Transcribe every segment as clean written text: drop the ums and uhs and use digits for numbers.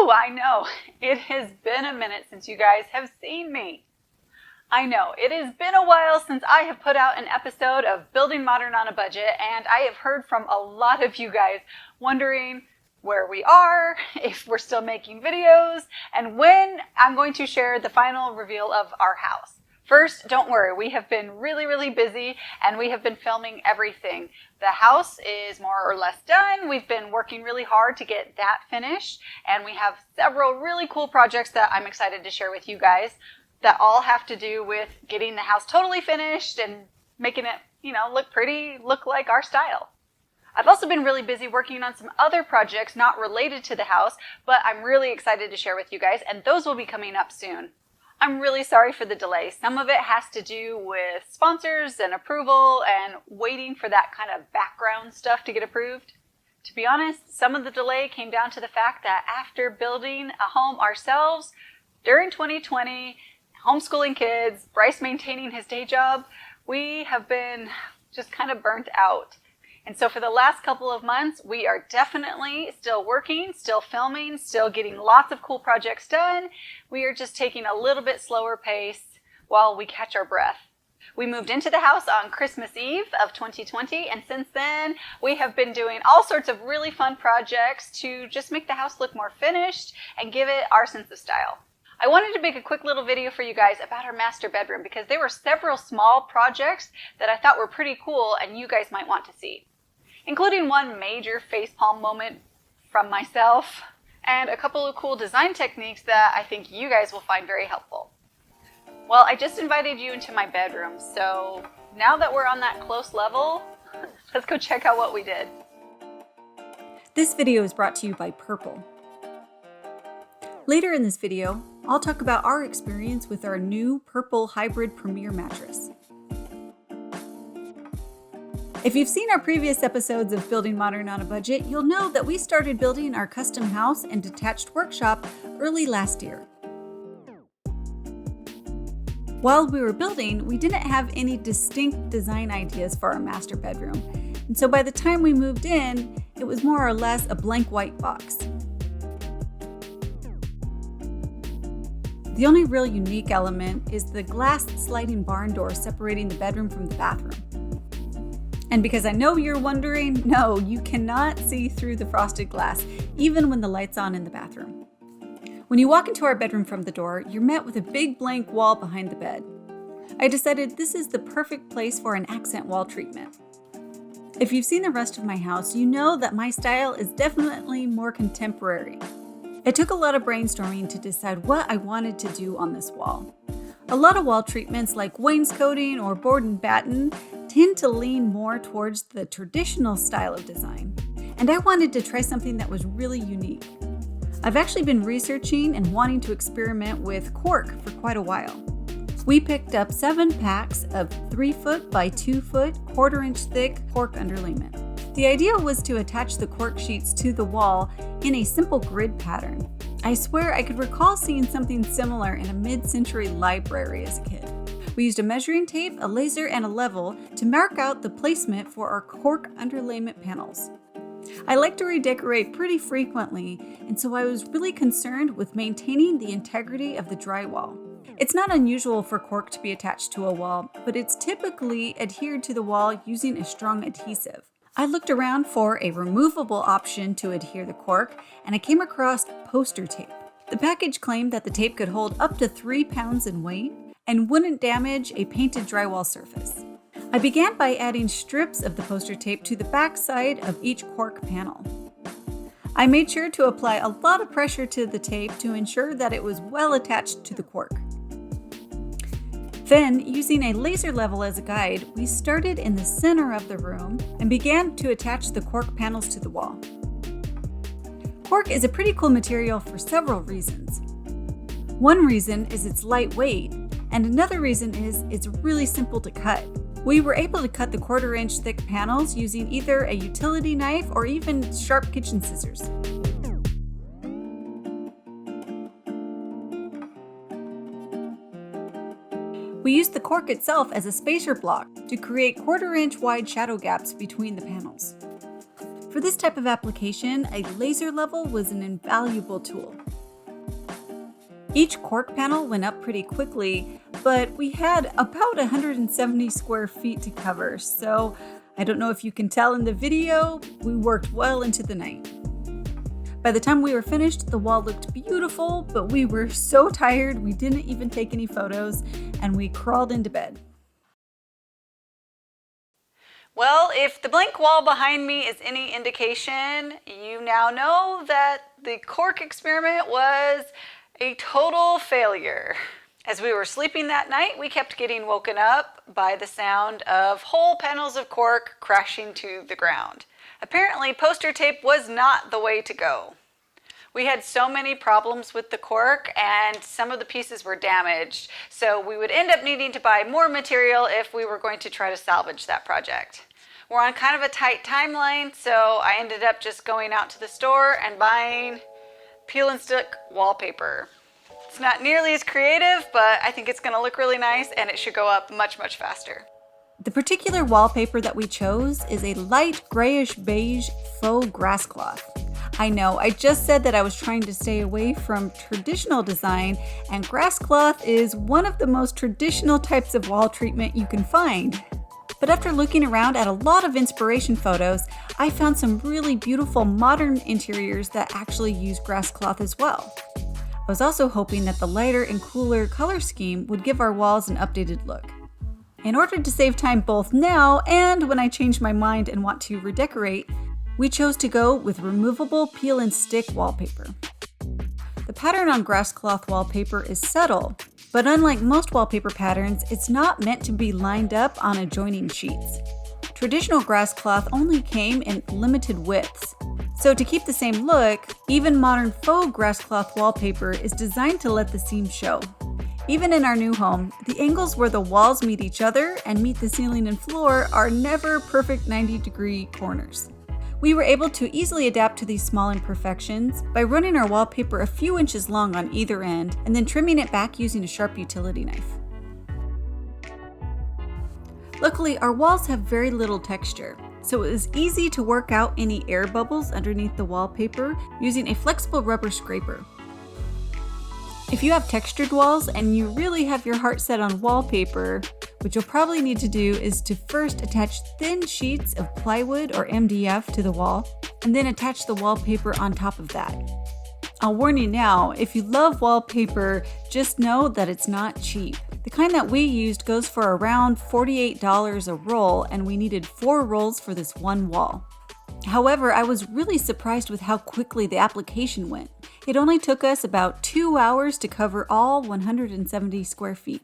Woo, I know. It has been a minute since you guys have seen me. I know, it has been a while since I have put out an episode of Building Modern on a Budget, and I have heard from a lot of you guys wondering where we are, if we're still making videos, and when I'm going to share the final reveal of our house. First, don't worry, we have been really busy and we have been filming everything. The house is more or less done. We've been working really hard to get that finished, and we have several really cool projects that I'm excited to share with you guys that all have to do with getting the house totally finished and making it, look pretty, look like our style. I've also been really busy working on some other projects not related to the house, but I'm really excited to share with you guys, and those will be coming up soon. I'm really sorry for the delay. Some of it has to do with sponsors and approval and waiting for that kind of background stuff to get approved. To be honest, some of the delay came down to the fact that after building a home ourselves during 2020, homeschooling kids, Bryce maintaining his day job, we have been just kind of burnt out. And so for the last couple of months, we are definitely still working, still filming, still getting lots of cool projects done. We are just taking a little bit slower pace while we catch our breath. We moved into the house on Christmas Eve of 2020, and since then, we have been doing all sorts of really fun projects to just make the house look more finished and give it our sense of style. I wanted to make a quick little video for you guys about our master bedroom because there were several small projects that I thought were pretty cool and you guys might want to see, including one major facepalm moment from myself and a couple of cool design techniques that I think you guys will find very helpful. Well, I just invited you into my bedroom, so now that we're on that close level, let's go check out what we did. This video is brought to you by Purple. Later in this video, I'll talk about our experience with our new Purple Hybrid Premier mattress. If you've seen our previous episodes of Building Modern on a Budget, you'll know that we started building our custom house and detached workshop early last year. While we were building, we didn't have any distinct design ideas for our master bedroom, and so by the time we moved in, it was more or less a blank white box. The only real unique element is the glass sliding barn door separating the bedroom from the bathroom. And because I know you're wondering, no, you cannot see through the frosted glass, even when the light's on in the bathroom. When you walk into our bedroom from the door, you're met with a big blank wall behind the bed. I decided this is the perfect place for an accent wall treatment. If you've seen the rest of my house, you know that my style is definitely more contemporary. It took a lot of brainstorming to decide what I wanted to do on this wall. A lot of wall treatments like wainscoting or board and batten tend to lean more towards the traditional style of design, and I wanted to try something that was really unique. I've actually been researching and wanting to experiment with cork for quite a while. We picked up 7 packs of 3-foot by 2-foot, 1/4-inch thick cork underlayment. The idea was to attach the cork sheets to the wall in a simple grid pattern. I swear I could recall seeing something similar in a mid-century library as a kid. We used a measuring tape, a laser, and a level to mark out the placement for our cork underlayment panels. I like to redecorate pretty frequently, and so I was really concerned with maintaining the integrity of the drywall. It's not unusual for cork to be attached to a wall, but it's typically adhered to the wall using a strong adhesive. I looked around for a removable option to adhere the cork, and I came across poster tape. The package claimed that the tape could hold up to 3 pounds in weight and wouldn't damage a painted drywall surface. I began by adding strips of the poster tape to the back side of each cork panel. I made sure to apply a lot of pressure to the tape to ensure that it was well attached to the cork. Then, using a laser level as a guide, we started in the center of the room and began to attach the cork panels to the wall. Cork is a pretty cool material for several reasons. One reason is it's lightweight, and another reason is it's really simple to cut. We were able to cut the 1/4-inch thick panels using either a utility knife or even sharp kitchen scissors. We used the cork itself as a spacer block to create 1/4-inch wide shadow gaps between the panels. For this type of application, a laser level was an invaluable tool. Each cork panel went up pretty quickly, but we had about 170 square feet to cover, so I don't know if you can tell in the video, we worked well into the night. By the time we were finished, the wall looked beautiful, but we were so tired we didn't even take any photos, and we crawled into bed. Well, if the blank wall behind me is any indication, you now know that the cork experiment was a total failure. As we were sleeping that night, we kept getting woken up by the sound of whole panels of cork crashing to the ground. Apparently, poster tape was not the way to go. We had so many problems with the cork and some of the pieces were damaged, so we would end up needing to buy more material if we were going to try to salvage that project. We're on kind of a tight timeline, so I ended up just going out to the store and buying peel and stick wallpaper. It's not nearly as creative, but I think it's going to look really nice and it should go up much, much faster. The particular wallpaper that we chose is a light grayish beige faux grass cloth. I know, I just said that I was trying to stay away from traditional design, and grass cloth is one of the most traditional types of wall treatment you can find. But after looking around at a lot of inspiration photos, I found some really beautiful modern interiors that actually use grass cloth as well. I was also hoping that the lighter and cooler color scheme would give our walls an updated look. In order to save time both now and when I change my mind and want to redecorate, we chose to go with removable peel and stick wallpaper. The pattern on grass cloth wallpaper is subtle, but unlike most wallpaper patterns, it's not meant to be lined up on adjoining sheets. Traditional grass cloth only came in limited widths, so to keep the same look, even modern faux grass cloth wallpaper is designed to let the seams show. Even in our new home, the angles where the walls meet each other and meet the ceiling and floor are never perfect 90-degree corners. We were able to easily adapt to these small imperfections by running our wallpaper a few inches long on either end and then trimming it back using a sharp utility knife. Luckily, our walls have very little texture, so it was easy to work out any air bubbles underneath the wallpaper using a flexible rubber scraper. If you have textured walls and you really have your heart set on wallpaper, what you'll probably need to do is to first attach thin sheets of plywood or MDF to the wall, and then attach the wallpaper on top of that. I'll warn you now, if you love wallpaper, just know that it's not cheap. The kind that we used goes for around $48 a roll, and we needed 4 rolls for this one wall. However, I was really surprised with how quickly the application went. It only took us about 2 hours to cover all 170 square feet.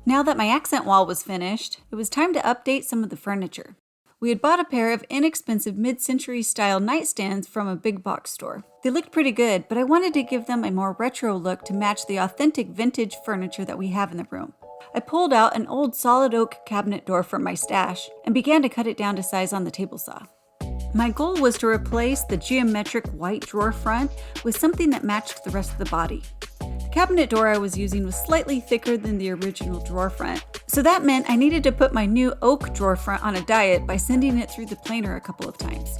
Now that my accent wall was finished, it was time to update some of the furniture. We had bought a pair of inexpensive mid-century style nightstands from a big box store. They looked pretty good, but I wanted to give them a more retro look to match the authentic vintage furniture that we have in the room. I pulled out an old solid oak cabinet door from my stash and began to cut it down to size on the table saw. My goal was to replace the geometric white drawer front with something that matched the rest of the body. The cabinet door I was using was slightly thicker than the original drawer front, so that meant I needed to put my new oak drawer front on a diet by sending it through the planer a couple of times.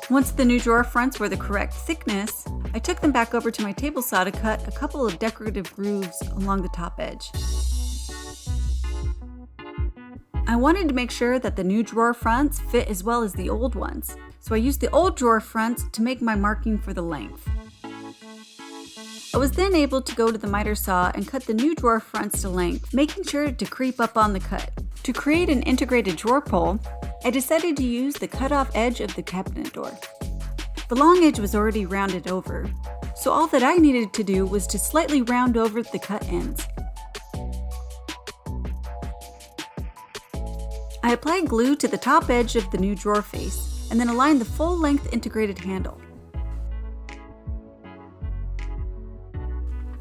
Once the new drawer fronts were the correct thickness, I took them back over to my table saw to cut a couple of decorative grooves along the top edge. I wanted to make sure that the new drawer fronts fit as well as the old ones, so I used the old drawer fronts to make my marking for the length. I was then able to go to the miter saw and cut the new drawer fronts to length, making sure to creep up on the cut. To create an integrated drawer pull, I decided to use the cut-off edge of the cabinet door. The long edge was already rounded over, so all that I needed to do was to slightly round over the cut ends. I applied glue to the top edge of the new drawer face and then aligned the full-length integrated handle.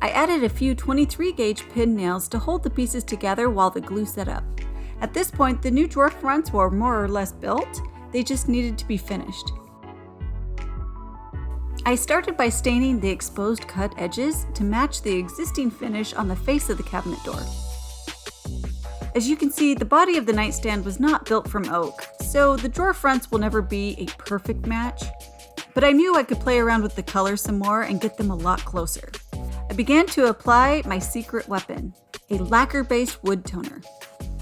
I added a few 23-gauge pin nails to hold the pieces together while the glue set up. At this point, the new drawer fronts were more or less built, they just needed to be finished. I started by staining the exposed cut edges to match the existing finish on the face of the cabinet door. As you can see, the body of the nightstand was not built from oak, so the drawer fronts will never be a perfect match. But I knew I could play around with the colors some more and get them a lot closer. I began to apply my secret weapon, a lacquer-based wood toner.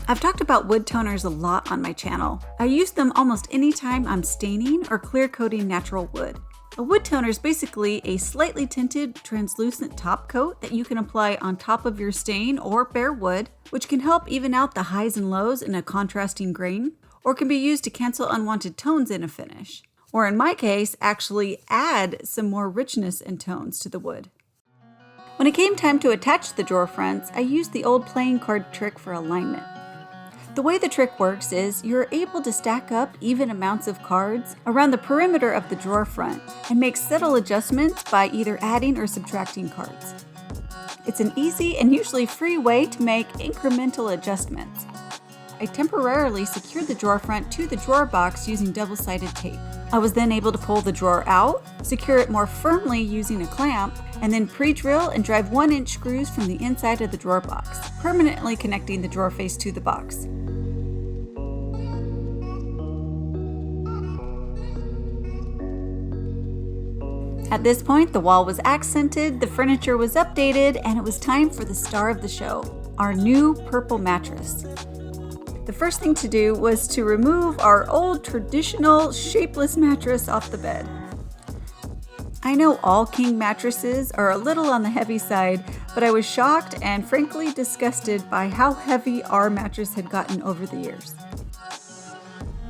I've talked about wood toners a lot on my channel. I use them almost anytime I'm staining or clear coating natural wood. A wood toner is basically a slightly tinted, translucent top coat that you can apply on top of your stain or bare wood, which can help even out the highs and lows in a contrasting grain, or can be used to cancel unwanted tones in a finish. Or in my case, actually add some more richness and tones to the wood. When it came time to attach the drawer fronts, I used the old playing card trick for alignment. The way the trick works is you're able to stack up even amounts of cards around the perimeter of the drawer front and make subtle adjustments by either adding or subtracting cards. It's an easy and usually free way to make incremental adjustments. I temporarily secured the drawer front to the drawer box using double-sided tape. I was then able to pull the drawer out, secure it more firmly using a clamp, and then pre-drill and drive 1-inch screws from the inside of the drawer box, permanently connecting the drawer face to the box. At this point, the wall was accented, the furniture was updated, and it was time for the star of the show, our new Purple Mattress. The first thing to do was to remove our old traditional shapeless mattress off the bed. I know all king mattresses are a little on the heavy side, but I was shocked and frankly disgusted by how heavy our mattress had gotten over the years.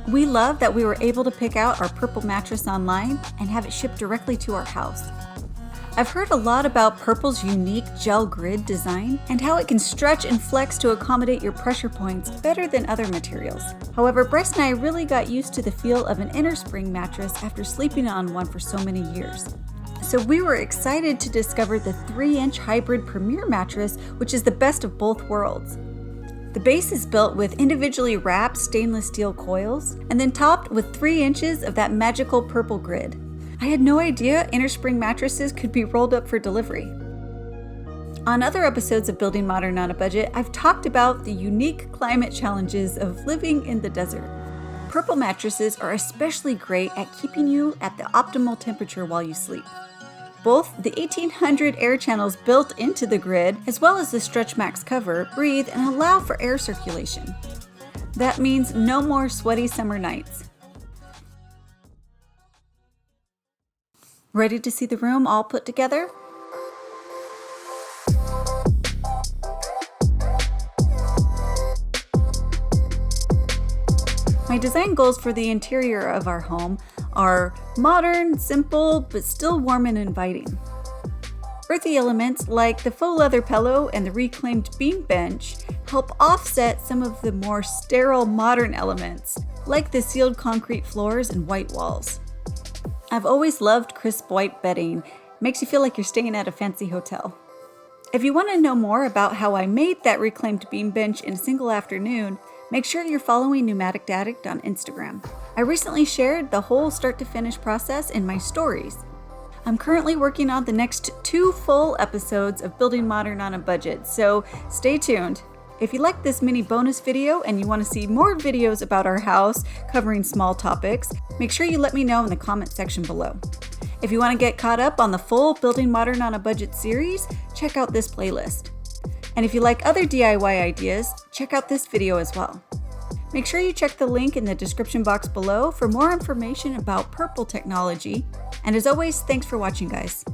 We love that we were able to pick out our Purple mattress online and have it shipped directly to our house. I've heard a lot about Purple's unique gel grid design and how it can stretch and flex to accommodate your pressure points better than other materials. However, Bryce and I really got used to the feel of an inner spring mattress after sleeping on one for so many years. So we were excited to discover the 3-inch hybrid Premier mattress, which is the best of both worlds. The base is built with individually wrapped stainless steel coils and then topped with 3 inches of that magical purple grid. I had no idea inner spring mattresses could be rolled up for delivery. On other episodes of Building Modern on a Budget, I've talked about the unique climate challenges of living in the desert. Purple mattresses are especially great at keeping you at the optimal temperature while you sleep. Both the 1800 air channels built into the grid, as well as the Stretch Max cover, breathe and allow for air circulation. That means no more sweaty summer nights. Ready to see the room all put together? My design goals for the interior of our home are modern, simple, but still warm and inviting. Earthy elements like the faux leather pillow and the reclaimed beam bench help offset some of the more sterile modern elements, like the sealed concrete floors and white walls. I've always loved crisp white bedding. Makes you feel like you're staying at a fancy hotel. If you want to know more about how I made that reclaimed beam bench in a single afternoon, make sure you're following Pneumatic Addict on Instagram. I recently shared the whole start-to-finish process in my stories. I'm currently working on the next 2 full episodes of Building Modern on a Budget, so stay tuned. If you like this mini bonus video and you want to see more videos about our house covering small topics, make sure you let me know in the comment section below. If you want to get caught up on the full Building Modern on a Budget series, check out this playlist. And if you like other DIY ideas, check out this video as well. Make sure you check the link in the description box below for more information about Purple technology. And as always, thanks for watching, guys.